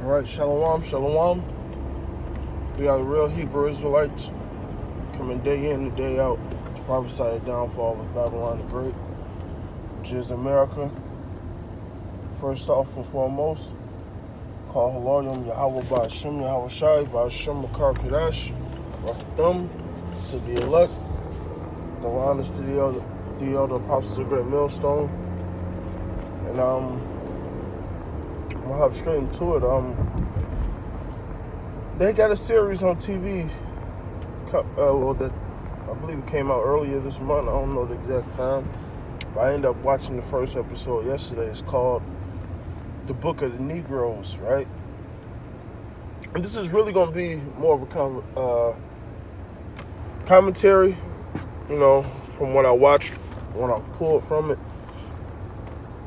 Alright, shalom, shalom. We are the real Hebrew Israelites coming day in and day out to prophesy the downfall of Babylon the Great, which is America. First off and foremost, call Haloyim Yahweh Ba'ashem Yahweh Shai Ba'ashem Makar Kadash Rakathum to the elect. The honors to the elder apostles of Great Millstone. And I'm gonna hop straight into it. They got a series on TV. That I believe it came out earlier this month. I don't know the exact time, but I ended up watching the first episode yesterday. It's called The Book of the Negroes, right? And this is really gonna be more of a commentary, from what I watched, what I pulled from it,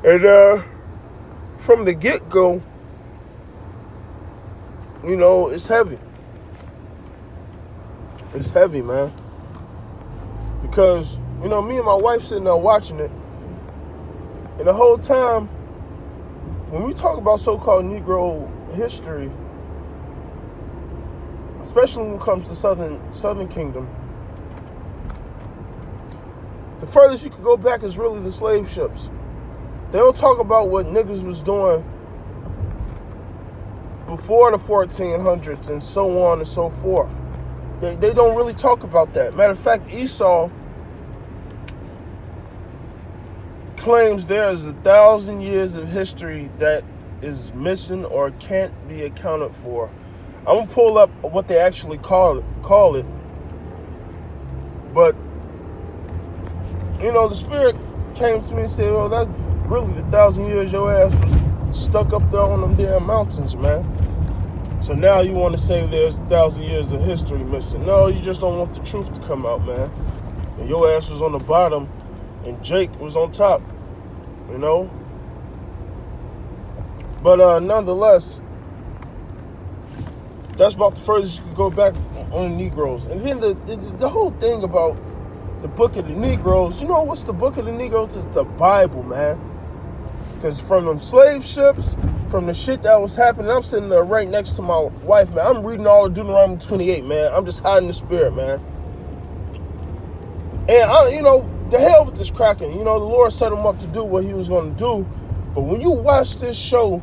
and from the get-go, it's heavy. It's heavy, man. Because, me and my wife sitting there watching it, and the whole time, when we talk about so-called Negro history, especially when it comes to Southern Kingdom, the furthest you could go back is really the slave ships. They don't talk about what niggas was doing before the 1400s and so on and so forth. They don't really talk about that. Matter of fact, Esau claims there is 1,000 years of history that is missing or can't be accounted for. I'm gonna pull up what they actually call it. But the Spirit came to me and said, "Well, that's really the 1,000 years your ass was stuck up there on them damn mountains, man. So now you want to say there's 1,000 years of history missing. No, you just don't want the truth to come out, man. And your ass was on the bottom and Jake was on top, But nonetheless, that's about the furthest you can go back on the Negroes. And then the whole thing about the Book of the Negroes, what's the Book of the Negroes? It's the Bible, man. Because from them slave ships, from the shit that was happening, I'm sitting there right next to my wife, man. I'm reading all of Deuteronomy 28, man. I'm just hiding the Spirit, man. And, the hell with this Kraken. The Lord set him up to do what he was going to do. But when you watch this show,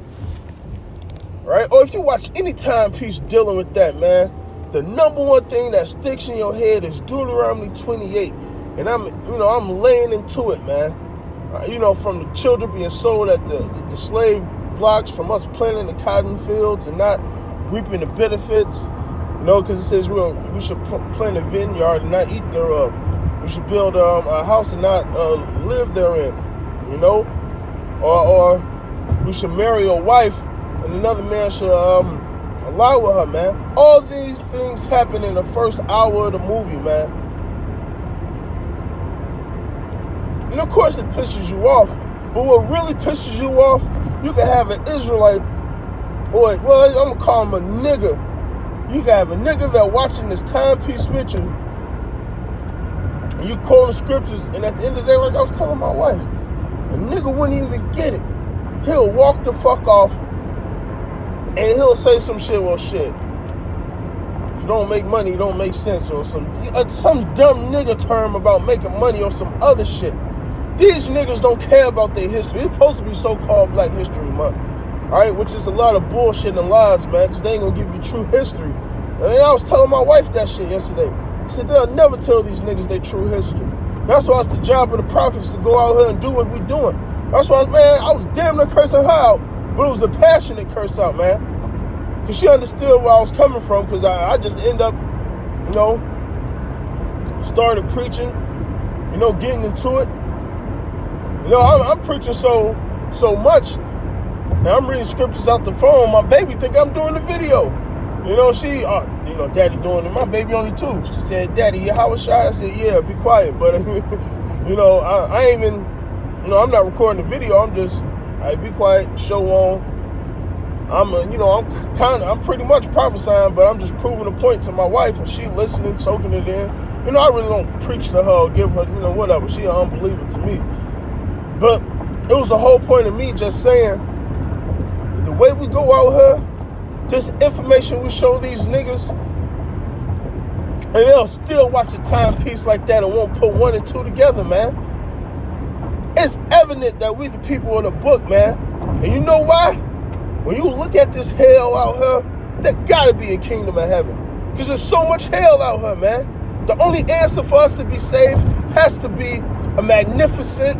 right, or if you watch any timepiece dealing with that, man, the number one thing that sticks in your head is Deuteronomy 28. And I'm laying into it, man. From the children being sold at the slave blocks, from us planting the cotton fields and not reaping the benefits, because it says we should plant a vineyard and not eat thereof. We should build a house and not live therein, or we should marry a wife and another man should lie with her, man. All these things happen in the first hour of the movie, man. And of course it pisses you off, but what really pisses you off, you can have an Israelite, I'm gonna call him a nigga. You can have a nigga that watching this timepiece with you, and you quoting scriptures, and at the end of the day, like I was telling my wife, a nigga wouldn't even get it. He'll walk the fuck off, and he'll say some shit, if you don't make money, you don't make sense, or some dumb nigga term about making money or some other shit. These niggas don't care about their history. It's supposed to be so-called Black History Month, all right, which is a lot of bullshit and lies, man, because they ain't gonna give you true history. And I was telling my wife that shit yesterday. I said, they'll never tell these niggas their true history. That's why it's the job of the prophets to go out here and do what we doing. That's why, man, I was damn near cursing her out, but it was a passionate curse out, man, because she understood where I was coming from, because I just end up, started preaching, getting into it. I'm preaching so much, and I'm reading scriptures out the phone. My baby think I'm doing the video. Daddy doing it. My baby only 2. She said, "Daddy, how was shy?" I said, "Yeah, be quiet." But, I ain't even, I'm not recording the video. I'm just, be quiet, show on. I'm pretty much prophesying, but I'm just proving a point to my wife, and she listening, soaking it in. I really don't preach to her or give her, whatever. She an unbeliever to me. But it was the whole point of me just saying, the way we go out here, this information we show these niggas, and they'll still watch a timepiece like that and won't put 1 and 2 together, man. It's evident that we the people of the book, man. And you know why? When you look at this hell out here, there gotta be a kingdom of heaven. Because there's so much hell out here, man. The only answer for us to be saved has to be a magnificent,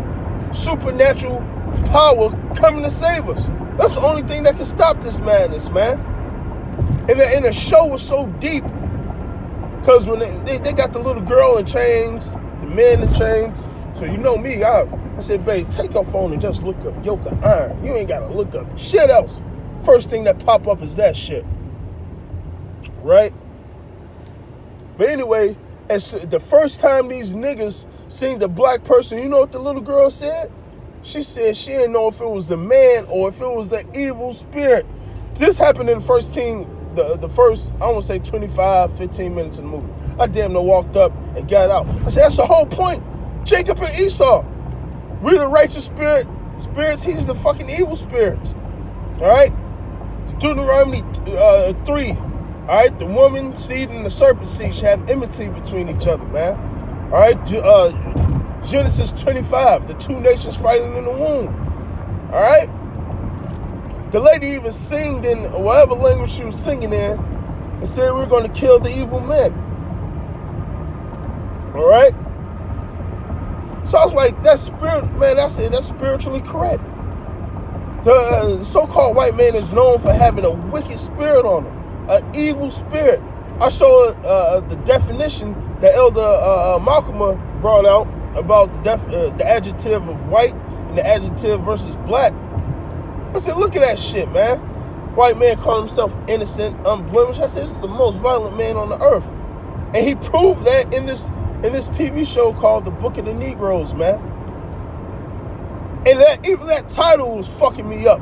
supernatural power coming to save us. That's the only thing that can stop this madness, man. And the show was so deep. Because when they got the little girl in chains, the men in chains. So you know me, I said, babe, take your phone and just look up yoke of iron. You ain't got to look up shit else. First thing that pop up is that shit. Right? But anyway, as the first time these niggas seen the black person, you know what the little girl said? She said she didn't know if it was the man or if it was the evil spirit. This happened in the first the first, I want to say 25, 15 minutes in the movie. I damn near walked up and got out. I said, that's the whole point. Jacob and Esau. We're the righteous spirits. He's the fucking evil spirits. All right? Deuteronomy 3. All right? The woman seed and the serpent seed shall have enmity between each other, man. All right? Genesis 25. The two nations fighting in the womb. All right? The lady even sang in whatever language she was singing in and said we're going to kill the evil men. All right? So I was like, that's spirit, man, I said that's spiritually correct. The so-called white man is known for having a wicked spirit on him, an evil spirit. I showed the definition that Elder Malcolm brought out about the adjective of white and the adjective versus black. I said, look at that shit, man. White man called himself innocent, unblemished. I said, this is the most violent man on the earth. And he proved that in this TV show called The Book of the Negroes, man. And even that title was fucking me up.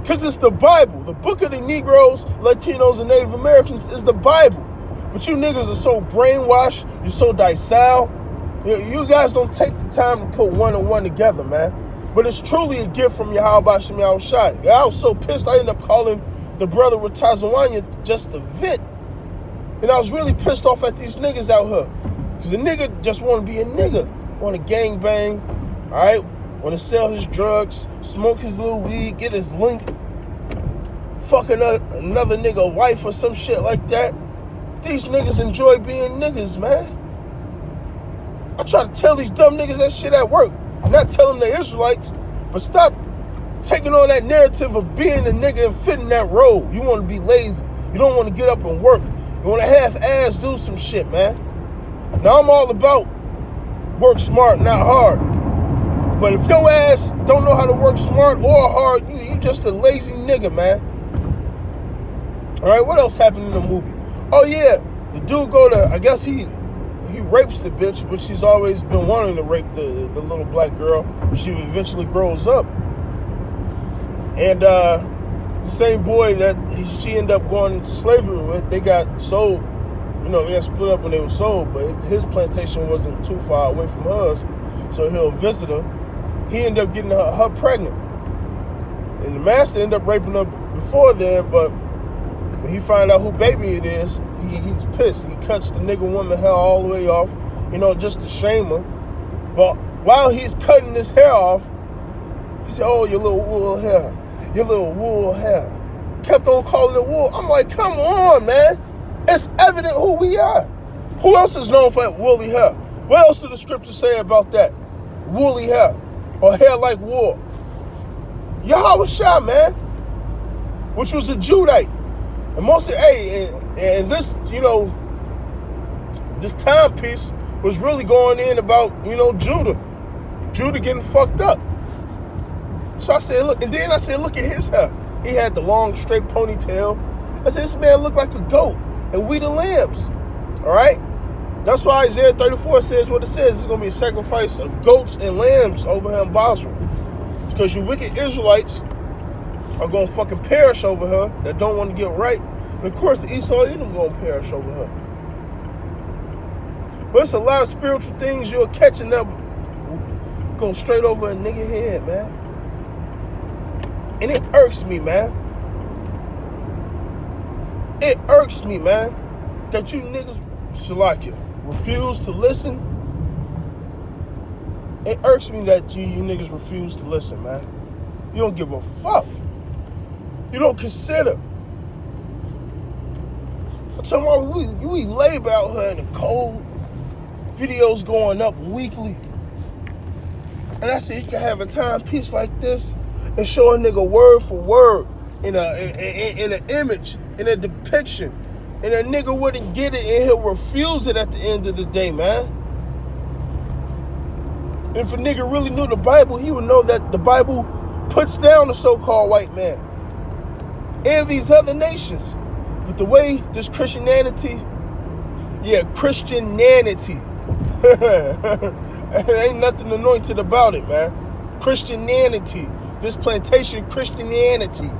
Because it's the Bible. The Book of the Negroes, Latinos, and Native Americans is the Bible. But you niggas are so brainwashed. You're so docile. You guys don't take the time to put 1 and 1 together, man. But it's truly a gift from Yahweh Shem Yahushai. I was so pissed, I ended up calling the brother with Tazawanya just a vit. And I was really pissed off at these niggas out here. Because the nigga just want to be a nigga. Want to gangbang, all right? Want to sell his drugs, smoke his little weed, get his link, fuck another nigga wife or some shit like that. These niggas enjoy being niggas, man. I try to tell these dumb niggas that shit at work. I'm not telling the Israelites, but stop taking on that narrative of being a nigga and fitting that role. You want to be lazy. You don't want to get up and work. You want to half-ass do some shit, man. Now, I'm all about work smart, not hard. But if your ass don't know how to work smart or hard, you just a lazy nigga, man. All right, what else happened in the movie? Oh, yeah, the dude I guess he rapes the bitch, which he's always been wanting to rape the little black girl. She eventually grows up. And the same boy that she ended up going into slavery with, they got sold. You know, they got split up when they were sold, but his plantation wasn't too far away from hers, so he'll visit her. He ended up getting her pregnant. And the master ended up raping her before then, but when he find out who baby it is, he's pissed. He cuts the nigga woman hair all the way off, you know, just to shame her. But while he's cutting his hair off, he said, oh, your little wool hair. Your little wool hair. Kept on calling it wool. I'm like, come on, man. It's evident who we are. Who else is known for woolly hair? What else do the scriptures say about that? Woolly hair. Or hair like wool. Yahweh Shah, man. Which was a Judite. And most of, and this, you know, this timepiece was really going in about, you know, Judah getting fucked up. So I said, look, and then I said, look at his hair. He had the long, straight ponytail. I said, this man looked like a goat, and we the lambs. All right? That's why Isaiah 34 says what it says. It's going to be a sacrifice of goats and lambs over here in Basra. Because you wicked Israelites are going to fucking perish over her that don't want to get right. And of course, the Esau Edom going to perish over her. But it's a lot of spiritual things you're catching that go straight over a nigga head, man. And it irks me, man. It irks me, man, that you niggas, Shalakia, refuse to listen. It irks me that you niggas refuse to listen, man. You don't give a fuck. You don't consider. I'm talking about we labor out here in the cold. Videos going up weekly. And I said you can have a timepiece like this and show a nigga word for word in an image, in a depiction. And a nigga wouldn't get it and he'll refuse it at the end of the day, man. And if a nigga really knew the Bible, he would know that the Bible puts down the so-called white man and these other nations. But the way this Christianity, ain't nothing anointed about it, man. Christianity, this plantation Christianity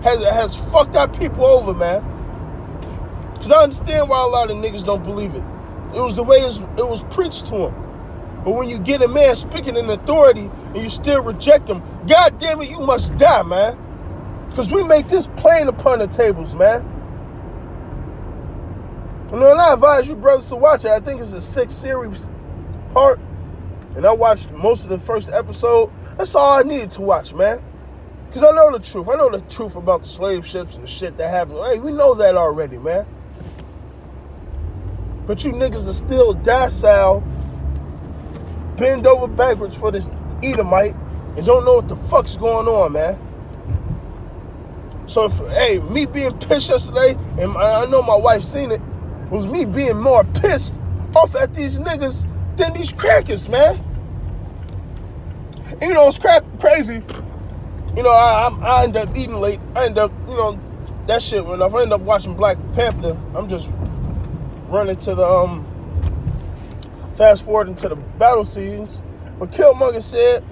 has fucked our people over, man. Because I understand why a lot of niggas don't believe it. It was the way it was preached to them. But when you get a man speaking in authority and you still reject him, God damn it, you must die, man. Because we make this plain upon the tables, man. And I advise you brothers to watch it. I think it's a 6-series part. And I watched most of the first episode. That's all I needed to watch, man. Because I know the truth. I know the truth about the slave ships and the shit that happened. Hey, we know that already, man. But you niggas are still docile, bend over backwards for this Edomite, and don't know what the fuck's going on, man. So, me being pissed yesterday, and I know my wife seen it, was me being more pissed off at these niggas than these crackers, man. And it's crazy. I end up eating late. I end up, that shit went off. I end up watching Black Panther. I'm just running to the, fast forwarding to the battle scenes. But Killmonger said,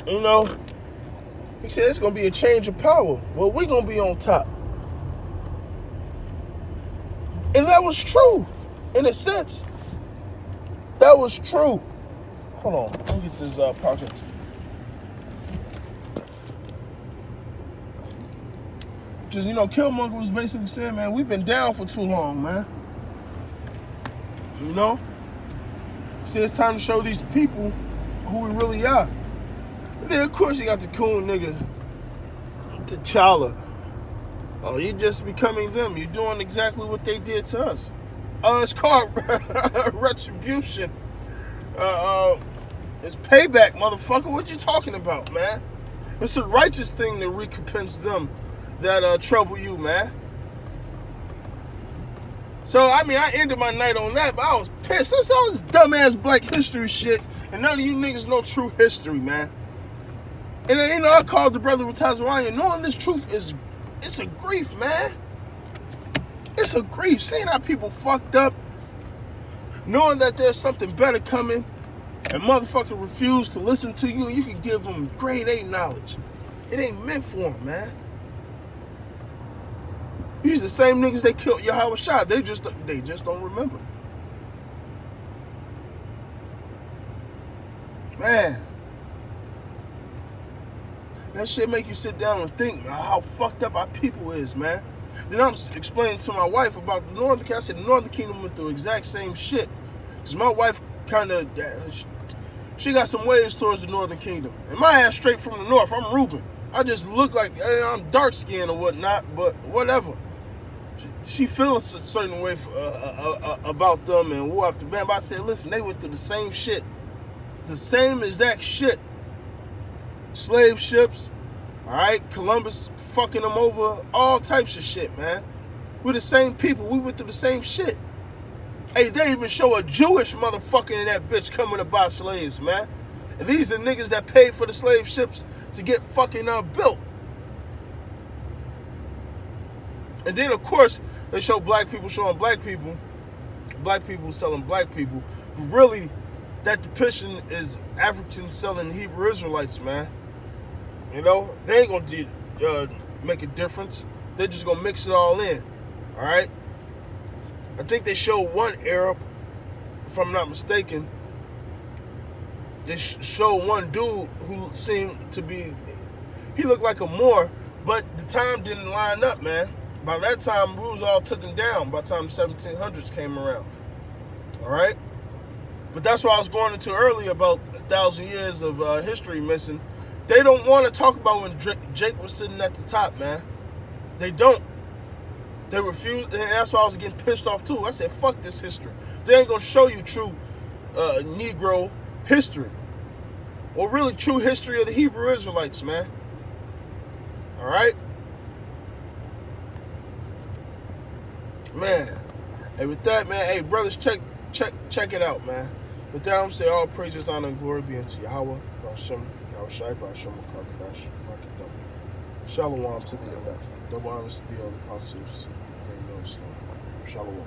he said it's going to be a change of power. Well, we're going to be on top. And that was true. In a sense, that was true. Hold on. Let me get this pocket. Because, Killmonger was basically saying, man, we've been down for too long, man. He said it's time to show these people who we really are. And then, of course, you got the coon nigga, T'Challa. Oh, you're just becoming them. You're doing exactly what they did to us. It's called retribution. It's payback, motherfucker. What you talking about, man? It's a righteous thing to recompense them that trouble you, man. So, I ended my night on that, but I was pissed. That's all this dumbass Black history shit, and none of you niggas know true history, man. And then, I called the brother with Tazarian. Knowing this truth it's a grief, man. It's a grief. Seeing how people fucked up, knowing that there's something better coming, and motherfucker refuse to listen to you, and you can give them grade A knowledge. It ain't meant for them, man. These the same niggas they killed Yahweh Shah. They just don't remember. Man. That shit make you sit down and think how fucked up our people is, man. Then I'm explaining to my wife about the Northern Kingdom. I said the Northern Kingdom went through the exact same shit. Because my wife kind of, she got some ways towards the Northern Kingdom. And my ass straight from the North. I'm Reuben. I just look like I'm dark skinned or whatnot, but whatever. She feels a certain way about them and war after band. But I said, listen, they went through the same shit. The same exact shit. Slave ships, all right? Columbus fucking them over, all types of shit, man. We're the same people. We went through the same shit. Hey, they even show a Jewish motherfucker in that bitch coming to buy slaves, man. And these the niggas that paid for the slave ships to get fucking built. And then, of course, they show black people showing black people selling black people. But really, that depiction is Africans selling Hebrew Israelites, man. They ain't gonna make a difference. They're just gonna mix it all in, all right? I think they showed one Arab, if I'm not mistaken. They showed one dude who seemed to be, he looked like a Moor, But the time didn't line up, man. By that time, we was all taken down by the time the 1700s came around. All right? But that's what I was going into earlier about 1,000 years of history missing. They don't want to talk about when Jake was sitting at the top, man. They don't. They refuse, and that's why I was getting pissed off too. I said, fuck this history. They ain't going to show you true Negro history. Or really true history of the Hebrew Israelites, man. All right? Man. Hey, with that, man, hey, brothers, check it out, man. With that, I'm saying all praises, honor, and glory be unto Yahweh, Hashem, Yahweh Shai, Hashem, Karkadash, Rakadam. Shalom to the elect. Double honors to the elder apostles. Great millstone. Shalom.